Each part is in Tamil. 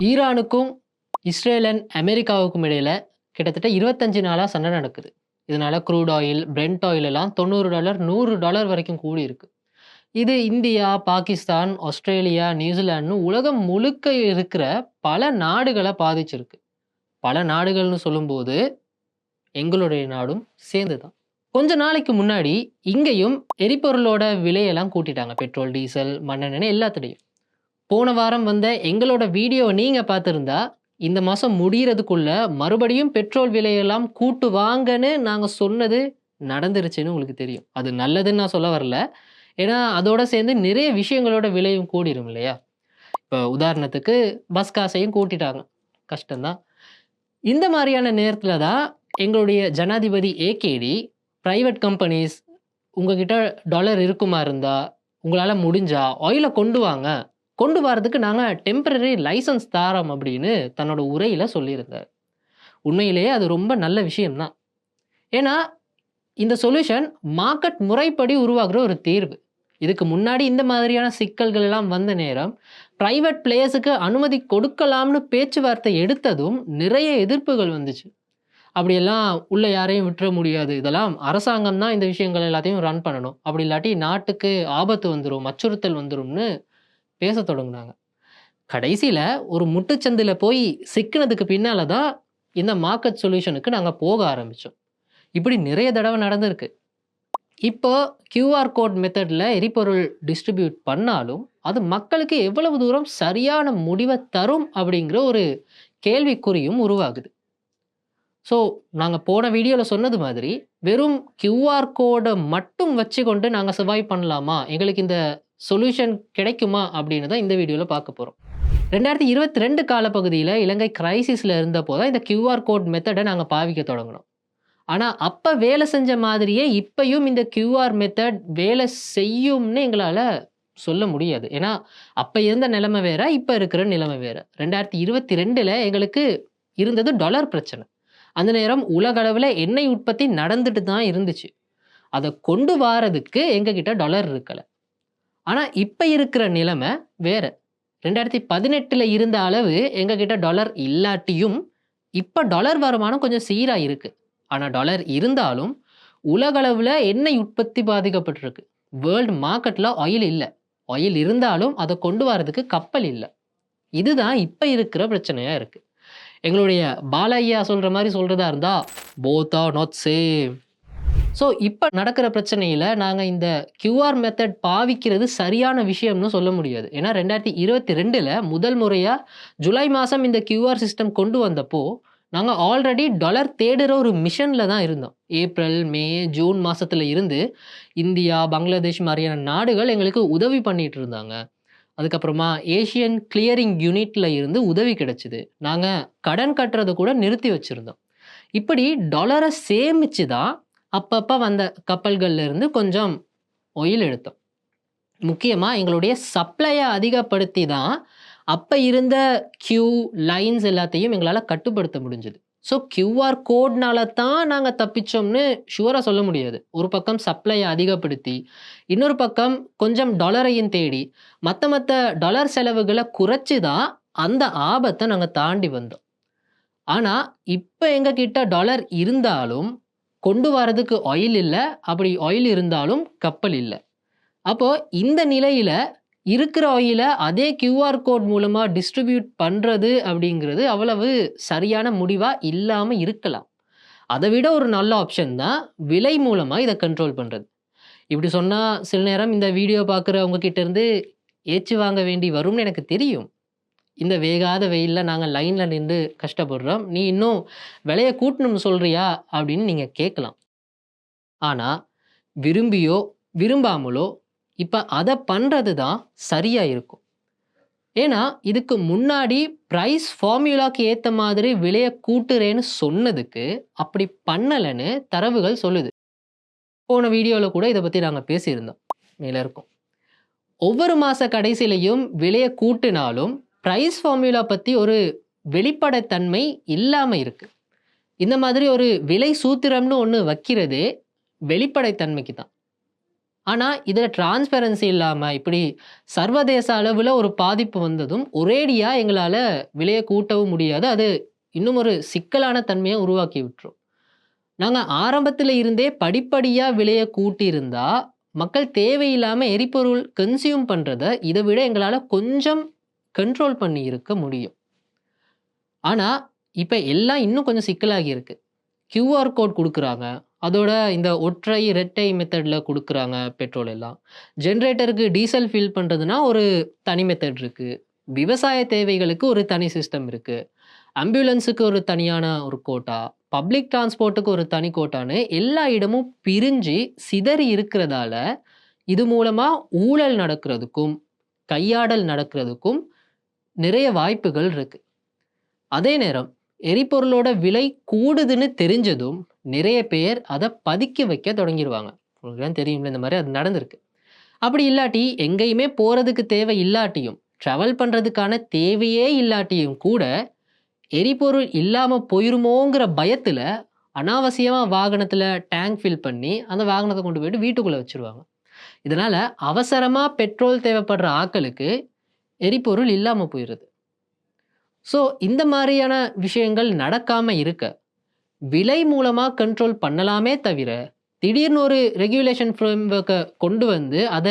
ஈரானுக்கும் இஸ்ரேல் அண்ட் அமெரிக்காவுக்கும் இடையில கிட்டத்தட்ட 25 நாளா சண்டை நடக்குது. இதனால க்ரூட் ஆயில், பிரெண்ட் ஆயில் எல்லாம் $90, $100 வரைக்கும் கூடியிருக்கு. இது இந்தியா, பாகிஸ்தான், ஆஸ்திரேலியா, நியூசிலாந்துன்னு உலகம் முழுக்க இருக்கிற பல நாடுகள பாதிச்சிருக்கு. பல நாடுகள்னு சொல்லும்போது, எங்களுடைய நாடும் சேர்ந்து தான். கொஞ்ச நாளைக்கு முன்னாடி இங்கேயும் எரிபொருளோட விலையெல்லாம் கூட்டிட்டாங்க. பெட்ரோல், டீசல், மண்ணெண்ணெய்ன்னு எல்லாத்துலயும். போன வாரம் வந்த எங்களோட வீடியோவ நீங்க பார்த்திருந்தா, இந்த மாசம் முடியறதுக்குள்ள மறுபடியும் பெட்ரோல் விலையெல்லாம் கூட்டுவாங்கன்னு நாங்க சொன்னது நடந்துருச்சுன்னு உங்களுக்கு தெரியும். அது நல்லதுன்னு நான் சொல்ல வரல. ஏன்னா, அதோட சேர்ந்து நிறைய விஷயங்களோட விலையும் கூடிரும் இல்லையா? இப்ப உதாரணத்துக்கு பஸ் காசையும் கூட்டிட்டாங்க. கஷ்டம் தான். இந்த மாரியான நேரத்துல தான் எங்களுடைய ஜனாதிபதி ஏகேடி, பிரைவேட் கம்பெனிஸ் உங்ககிட்ட டாலர் இருக்குமா இருந்தா, உங்களால முடிஞ்சா ஆயில கொண்டு வாங்க. கொண்டு வரதுக்கு நாங்க டெம்பரரி லைசென்ஸ் தாரோம் அப்படின்னு தன்னோட உரையில சொல்லியிருந்தார். உண்மையிலேயே அது ரொம்ப நல்ல விஷயம் தான். ஏன்னா, இந்த சொல்யூஷன் மார்க்கெட் முறைப்படி உருவாகுற ஒரு தீர்வு. இதுக்கு முன்னாடி இந்த மாதிரியான சிக்கல்கள் எல்லாம் வந்த நேரம், பிரைவேட் பிளேயர்ஸுக்கு அனுமதி கொடுக்கலாம்னு பேச்சுவார்த்தை எடுத்ததும் நிறைய எதிர்ப்புகள் வந்துச்சு. அப்படியெல்லாம் உள்ள யாரையும் விட்டுற முடியாது. இதெல்லாம் அரசாங்கம் தான் இந்த விஷயங்கள் எல்லாத்தையும் ரன் பண்ணணும். அப்படி இல்லாட்டி நாட்டுக்கு ஆபத்து வந்துரும், அச்சுறுத்தல் வந்துரும்னு பேசத் தொடங்குனாங்க. கடைசியில ஒரு முட்டுச்சந்துல போய் சிக்கினதுக்கு பின்னால தான் இந்த மார்க்கெட் சொல்யூஷனுக்கு நாங்க போக ஆரம்பிச்சோம். இப்படி நிறைய தடவ நடந்திருக்கு. இப்போ கியூஆர் கோட் மெத்தட்ல எரிபொருள் டிஸ்ட்ரிபியூட் பண்ணாலும், அது மக்களுக்கு எவ்வளவு தூரம் சரியான முடிவ தரும் அப்படிங்கிற ஒரு கேள்விக்குறியும் உருவாகுது. ஸோ, நாங்க போன வீடியோல சொன்னது மாதிரி, வெறும் கியூஆர் கோட மட்டும் வச்சுக்கொண்டு நாங்க சர்வைவ் பண்ணலாமா? எங்களுக்கு இந்த சொல்யூஷன் கிடைக்குமா? அப்படின்னு தான் இந்த வீடியோல பார்க்க போறோம். 2022 காலப்பகுதியில இலங்கை கிரைசிஸ்ல இருந்தப்போ தான் இந்த கியூஆர் கோட் மெத்தட நாங்க பாவிக்க தொடங்குனோம். ஆனா, அப்ப வேலை செஞ்ச மாதிரியே இப்பயும் இந்த கியூஆர் மெத்தட் வேலை செய்யும்னு எங்களால சொல்ல முடியாது. ஏன்னா, அப்ப இருந்த நிலைமை வேற, இப்ப இருக்கிற நிலைமை வேற. 2022ல எங்களுக்கு இருந்தது டாலர் பிரச்சனை. அந்த நேரம் உலக அளவுல எண்ணெய் உற்பத்தி நடந்துட்டு தான் இருந்துச்சு. அத கொண்டு வாரதுக்கு எங்ககிட்ட டாலர் இருக்கல. ஆனா, இப்ப இருக்கிற நிலைமை வேற. 2018ல இருந்த அளவு எங்ககிட்ட டாலர் இல்லாட்டியும், இப்ப டாலர் வருமானம் கொஞ்சம் சீரா இருக்கு. ஆனா, டாலர் இருந்தாலும் உலகளவுல எண்ணெய் உற்பத்தி பாதிக்கப்பட்டிருக்கு. வேர்ல்ட் மார்க்கெட்ல ஆயில் இல்ல. ஆயில் இருந்தாலும் அத கொண்டு வரதுக்கு கப்பல் இல்ல. இதுதான் இப்ப இருக்கிற பிரச்சனையா இருக்கு. எங்களுடைய பாலையா சொல்ற மாரி சொல்றதா இருந்தா, both are not same. So, இப்ப நடக்கிற பிரச்சனையில நாங்க இந்த கியூஆர் மெத்தட் பாவிக்கிறது சரியான விஷயம்னு சொல்ல முடியாது. ஏன்னா, 2022ல முதல் முறையா ஜூலை மாசம் இந்த கியூஆர் சிஸ்டம் கொண்டு வந்தப்போ, நாங்க ஆல்ரெடி டாலர் தேடுற ஒரு மிஷன்ல தான் இருந்தோம். ஏப்ரல், மே, ஜூன் மாசத்துல இருந்து இந்தியா, பங்களாதேஷ் மாரியான நாடுகள் எங்களுக்கு உதவி பண்ணிட்டு இருந்தாங்க. அதுக்கப்புறமா ஏசியன் கிளியரிங் யூனிட்ல இருந்து உதவி கிடைச்சது. நாங்க கடன் கட்டுறத கூட நிறுத்தி வச்சிருந்தோம். இப்படி டாலர சேமிச்சு தான் அப்பப்ப வந்த கப்பல்கள்ல இருந்து கொஞ்சம் ஆயில் எடுத்தோம். முக்கியமா எங்களுடைய சப்ளைய அதிகப்படுத்தி தான் அப்ப இருந்த கியூ, லைன்ஸ் எல்லாத்தையும் எங்களால கட்டுப்படுத்த முடிஞ்சது. ஸோ, கியூஆர் கோட்னால தான் நாங்க தப்பிச்சோம்னு ஷூரா சொல்ல முடியாது. ஒரு பக்கம் சப்ளைய அதிகப்படுத்தி, இன்னொரு பக்கம் கொஞ்சம் டாலரையும் தேடி, மத்த டாலர் செலவுகள குறைச்சு தான் அந்த ஆபத்த நாங்க தாண்டி வந்தோம். ஆனா, இப்ப எங்ககிட்ட டாலர் இருந்தாலும், கொண்டு வரதுக்கு ஆயில் இல்ல. அப்படி ஆயில் இருந்தாலும் கப்பல் இல்ல. அப்போ இந்த நிலையில இருக்கிற ஆயில அதே கியூஆர் கோட் மூலமா டிஸ்ட்ரிபியூட் பண்றது அப்படிங்கிறது அவ்வளவு சரியான முடிவா இல்லாம இருக்கலாம். அத விட ஒரு நல்ல ஆப்ஷன் தான் விலை மூலமா இத கண்ட்ரோல் பண்றது. இப்படி சொன்னா சில நேரம் இந்த வீடியோ பார்க்குறவங்க கிட்ட இருந்து ஏச்சு வாங்க வேண்டி வரும்னு எனக்கு தெரியும். இந்த வேகாத வெயில்ல நாங்க லைன்ல நின்று கஷ்டப்படுறோம். நீ இன்னும் விலைய கூட்டணும்னு சொல்றியா? அப்படின்னு நீங்க கேட்கலாம். ஆனா, விரும்பியோ, விரும்பாமலோ இப்ப அத பண்றது தான் சரியா இருக்கும். ஏன்னா, இதுக்கு முன்னாடி பிரைஸ் ஃபார்முலாக்கு ஏத்த மாதிரி விலைய கூட்டுறேன்னு சொன்னதுக்கு, அப்படி பண்ணலன்னு தரவுகள் சொல்லுது. போன வீடியோல கூட இத பத்தி நாங்க பேசியிருந்தோம். மேல இருக்கும். ஒவ்வொரு மாச கடைசியிலயும் விலைய கூட்டினாலும், பிரைஸ் ஃபார்முலா பத்தி ஒரு வெளிப்படைத்தன்மை இல்லாம இருக்கு. இந்த மாதிரி ஒரு விலை சூத்திரம்னு ஒண்ணு வைக்கிறதே வெளிப்படைத்தன்மைக்கு தான். ஆனா, இதுல டிரான்ஸ்பரன்சி இல்லாம, இப்படி சர்வதேச அளவுல ஒரு பாதிப்பு வந்ததும், ஒரேடியா எங்களால விலைய கூட்டவும் முடியாது. அது இன்னும் ஒரு சிக்கலான தன்மைய உருவாக்கி விட்டுரும். நாங்க ஆரம்பத்துல இருந்தே படிப்படியா விலைய கூட்டியிருந்தா, மக்கள் தேவையில்லாம எரிபொருள் கன்சியூம் பண்றத, இத விட எங்களால கொஞ்சம் கண்ட்ரோல் பண்ணி இருக்க முடியும். ஆனா, இப்ப எல்லாம் இன்னும் கொஞ்சம் சிக்கலாகி இருக்கு. கியூஆர் கோட் குடுக்குறாங்க. அதோட இந்த ஒற்றை, இரட்டை மெத்தட்ல குடுக்குறாங்க பெட்ரோல் எல்லாம். ஜெனரேட்டருக்கு டீசல் ஃபில் பண்றதுன்னா ஒரு தனி மெத்தட் இருக்கு. விவசாய தேவைகளுக்கு ஒரு தனி சிஸ்டம் இருக்கு. ஆம்புலன்ஸுக்கு ஒரு தனியான ஒரு கோட்டா, பப்ளிக் டிரான்ஸ்போர்ட்டுக்கு ஒரு தனி கோட்டான்னு எல்லா இடமும் பிரிஞ்சு, சிதறி இருக்கிறதால, இது மூலமா ஊழல் நடக்கிறதுக்கும், கையாடல் நடக்கிறதுக்கும் நிறைய வாய்ப்புகள் இருக்கு. அதே நேரம் எரிபொருளோட விலை கூடுதுன்னு தெரிஞ்சதும், நிறைய பேர் அத பதுக்கி வைக்க தொடங்கிருவாங்க. உங்களுக்குலாம் தெரியும்ல இந்த மாரி அது நடந்திருக்கு. அப்படி இல்லாட்டி எங்கேயுமே போறதுக்கு தேவை இல்லாட்டியும், ட்ராவல் பண்றதுக்கான தேவையே இல்லாட்டியும் கூட, எரிபொருள் இல்லாம போயிருமோங்கிற பயத்துல, அனாவசியமா வாகனத்துல டேங்க் ஃபில் பண்ணி, அந்த வாகனத்த கொண்டு போயிட்டு வீட்டுக்குள்ள வச்சுருவாங்க. இதனால அவசரமா பெட்ரோல் தேவைப்படுற ஆட்களுக்கு, எரிபொருள் இல்லாம போயிருது. ஸோ இந்த மாரியான விஷயங்கள் நடக்காம இருக்க, விலை மூலமா கண்ட்ரோல் பண்ணலாமே தவிர, திடீர்னு ஒரு ரெகுலேஷன் ஃப்ரேம்வொர்க்க கொண்டு வந்து, அத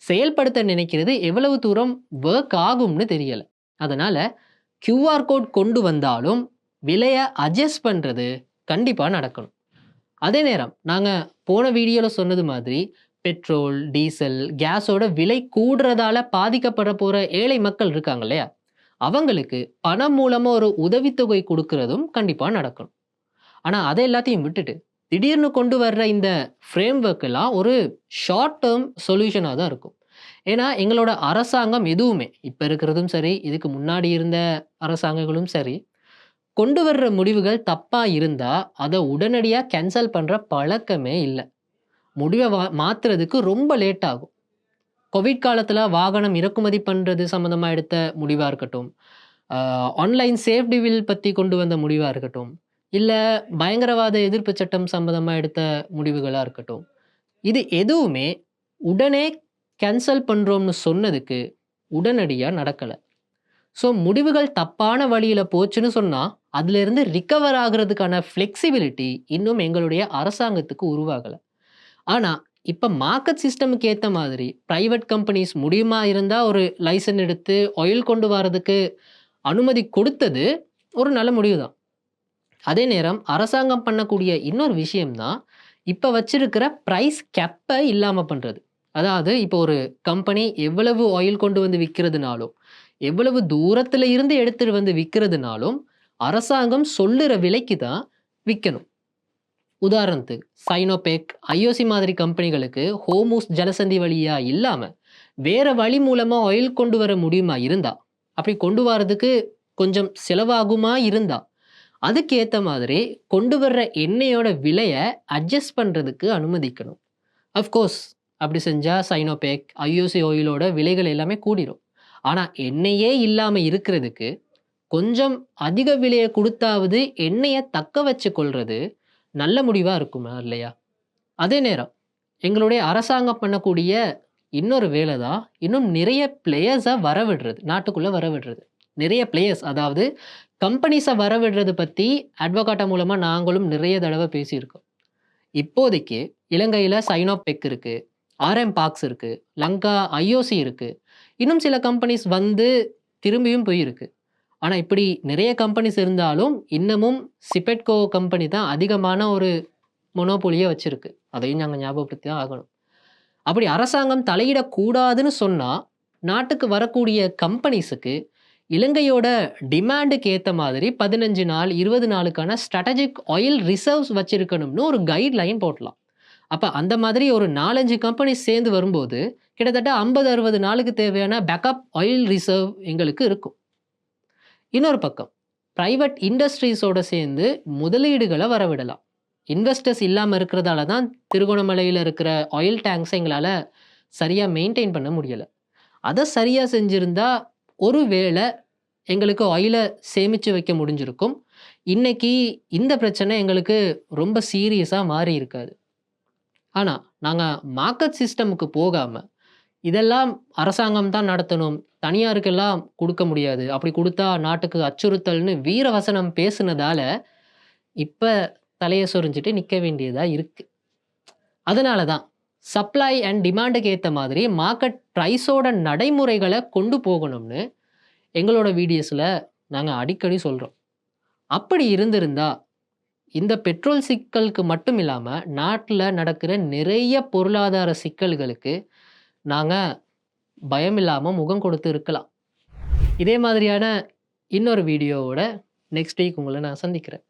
செயல்படுத்த நினைக்கிறது எவ்வளவு தூரம் வொர்க் ஆகும்னு தெரியல. அதனால கியூஆர் கோட் கொண்டு வந்தாலும், விலைய அட்ஜஸ்ட் பண்றது கண்டிப்பா நடக்கணும். அதே நேரம், நாங்க போன வீடியோல சொன்னது மாதிரி, பெட்ரோல், டீசல், கேஸோட விலை கூடுறதால பாதிக்கப்பட போற ஏழை மக்கள் இருக்காங்க இல்லையா? அவங்களுக்கு பணம் மூலமா ஒரு உதவித்தொகை குடுக்குறதும் கண்டிப்பா நடக்கணும். ஆனா, அத எல்லாத்தையும் விட்டுட்டு, திடீர்னு கொண்டு வர்ற இந்த ஃப்ரேம்வொர்க் எல்லாம் ஒரு ஷார்ட் டெர்ம் சொல்யூஷனா தான் இருக்கும். ஏன்னா, எங்களோட அரசாங்கம் எதுவுமே, இப்ப இருக்கிறதும் சரி, இதுக்கு முன்னாடி இருந்த அரசாங்கங்களும் சரி, கொண்டு வர்ற முடிவுகள் தப்பா இருந்தா, அத உடனடியா கேன்சல் பண்ற பழக்கமே இல்ல. முடிவ மாத்துறதுக்கு ரொம்ப லேட் ஆகும். கோவிட் காலத்துல வாகனம் இறக்குமதி பண்றது சம்மந்தமா எடுத்த முடிவா இருக்கட்டும், அ ஆன்லைன் சேஃப்டி வில் பத்தி கொண்டு வந்த முடிவா இருக்கட்டும், இல்ல பயங்கரவாத எதிர்ப்பு சட்டம் சம்மந்தமா எடுத்த முடிவுகளா இருக்கட்டும். இது எதுவுமே உடனே கேன்சல் பண்றோம்னு சொன்னதுக்கு உடனடியா நடக்கல. ஸோ முடிவுகள் தப்பான வழியில போச்சுன்னு சொன்னா, அதிலிருந்து ரிகவர் ஆகுறதுக்கான ஃப்ளெக்ஸிபிலிட்டி இன்னும் எங்களுடைய அரசாங்கத்துக்கு உருவாகல. ஆனா, இப்ப மார்க்கெட் சிஸ்டமுக்கு ஏத்த மாதிரி பிரைவேட் கம்பெனிஸ் முடியுமா இருந்தா ஒரு லைசென்ஸ் எடுத்து ஆயில் கொண்டு வரதுக்கு அனுமதி கொடுத்தது ஒரு நல்ல முடிவு தான். அதே நேரம் அரசாங்கம் பண்ணக்கூடிய இன்னொரு விஷயம் தான், இப்ப வச்சிருக்கிற பிரைஸ் கேப்ப இல்லாம பண்றது. அதாவது இப்போ ஒரு கம்பெனி எவ்வளவு ஆயில் கொண்டு வந்து விக்கிறதுனாலும், எவ்வளவு தூரத்துல இருந்து எடுத்துட்டு வந்து விக்கிறதுனாலும், அரசாங்கம் சொல்லுற விலைக்கு தான் விக்கணும். உதாரணத்துக்கு சைனோபெக், ஐஓசி மாதிரி கம்பெனிகளுக்கு ஹோர்முஸ் ஜலசந்தி வழியா இல்லாம, வேற வழி மூலமா ஆயில் கொண்டு வர முடியுமா இருந்தா, அப்படி கொண்டு வரதுக்கு கொஞ்சம் செலவாகுமா இருந்தா, அதுக்கு ஏத்த மாதிரி கொண்டு வர்ற எண்ணெயோட விலைய அட்ஜஸ்ட் பண்றதுக்கு அனுமதிக்கணும். அஃப்கோர்ஸ் அப்படி செஞ்சா சைனோபெக், ஐஓசி ஆயிலோட விலைகள் எல்லாமே கூடிரும். ஆனா எண்ணெயே இல்லாம இருக்கிறதுக்கு, கொஞ்சம் அதிக விலைய குடுத்தாவது எண்ணெய தக்க வச்சு கொள்றது நல்ல முடிவா இருக்குமா இல்லையா? அதே நேரம் எங்களுடைய அரசாங்கம் பண்ணக்கூடிய இன்னொரு வேலை தான், இன்னும் நிறைய பிளேயர்ஸ வரவிடுறது. நாட்டுக்குள்ள வரவிடுறது. நிறைய பிளேயர்ஸ் அதாவது கம்பெனிஸ வரவிடுறது பத்தி அட்வொகாட்டா மூலமா நாங்களும் நிறைய தடவ பேசியிருக்கோம். இப்போதைக்கு இலங்கையில சைனோபெக் இருக்கு, ஆர்எம் பார்க்ஸ் இருக்கு, லங்கா ஐஓசி இருக்கு. இன்னும் சில கம்பெனிஸ் வந்து திரும்பியும் போயிருக்கு. ஆனா இப்படி நிறைய கம்பெனிஸ் இருந்தாலும், இன்னமும் சிபெட்கோ கம்பெனி தான் அதிகமான ஒரு மொனோபோலிய வச்சிருக்கு. அதையும் நாங்க ஞாபகப்படுத்தி தான் ஆகணும். அப்படி அரசாங்கம் தலையிடக்கூடாதுன்னு சொன்னா, நாட்டுக்கு வரக்கூடிய கம்பெனிஸுக்கு இலங்கையோட டிமாண்டுக்கு ஏத்த மாதிரி 15 நாள், 20 நாளுக்கான ஸ்ட்ராட்டஜிக் ஆயில் ரிசர்வ்ஸ் வச்சிருக்கணும்னு ஒரு கைட்லைன் போடலாம். அப்ப அந்த மாதிரி ஒரு 4, 5 கம்பெனிஸ் சேர்ந்து வரும்போது, கிட்டத்தட்ட 50, 60 நாளுக்கு தேவையான பேக்கப் ஆயில் ரிசர்வ் எங்களுக்கு இருக்கும். இன்னொரு பக்கம், பிரைவேட் இண்டஸ்ட்ரீஸோட சேர்ந்து முதலீடுகள வரவிடலாம். இன்வெஸ்டர்ஸ் இல்லாம இருக்கிறதால தான் திருகோணமலையில இருக்கிற ஆயில் டேங்க்ஸ எங்களால சரியா மெயின்டெயின் பண்ண முடியல. அத சரியா செஞ்சிருந்தா, ஒருவேள எங்களுக்கு ஆயில சேமிச்சு வைக்க முடிஞ்சிருக்கும். இன்னைக்கு இந்த பிரச்சனை எங்களுக்கு ரொம்ப சீரியஸா மாறி இருக்காது. ஆனா, நாங்க மார்க்கெட் சிஸ்டமுக்கு போகாம, இதெல்லாம் அரசாங்கம் தான் நடத்தணும். தனியாருக்கெல்லாம் குடுக்க முடியாது. அப்படி குடுத்தா நாட்டுக்கு அச்சுறுத்தல்னு வீரவசனம் பேசுனதால, இப்ப தலைய சொரிஞ்சுட்டு நிக்க வேண்டியதா இருக்கு. அதனால தான் சப்ளை அண்ட் டிமாண்டுக்கு ஏத்த மாதிரி மார்க்கெட் பிரைஸோட நடைமுறைகள கொண்டு போகணும்னு எங்களோட வீடியோஸ்ல நாங்க அடிக்கடி சொல்றோம். அப்படி இருந்திருந்தா, இந்த பெட்ரோல் சிக்கலுக்கு மட்டும் இல்லாம, நாட்டுல நடக்கிற நிறைய பொருளாதார சிக்கல்களுக்கு நாங்க பயமில்லாம முகம் கொடுத்து இருக்கலாம். இதே மாதிரியான இன்னொரு வீடியோவோட நெக்ஸ்ட் வீக் உங்கள நான் சந்திக்கிறேன்.